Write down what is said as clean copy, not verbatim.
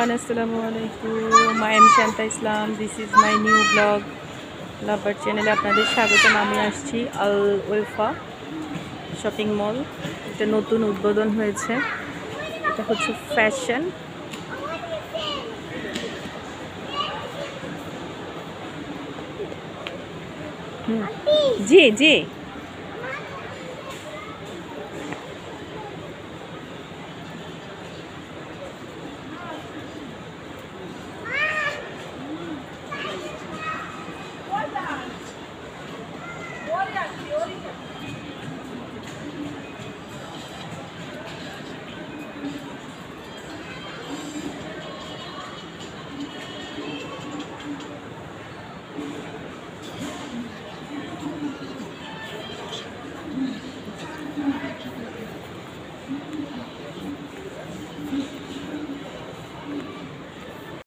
everyone, Assalamualaikum. I am Shanta Islam. This is my new vlog. লাভার চ্যানেলে আপনাদের স্বাগতম। আমি আসছি আল ওয়েফা শপিং মল। এটা নতুন উদ্বোধন হয়েছে। এটা হচ্ছে ফ্যাশন। জি জি।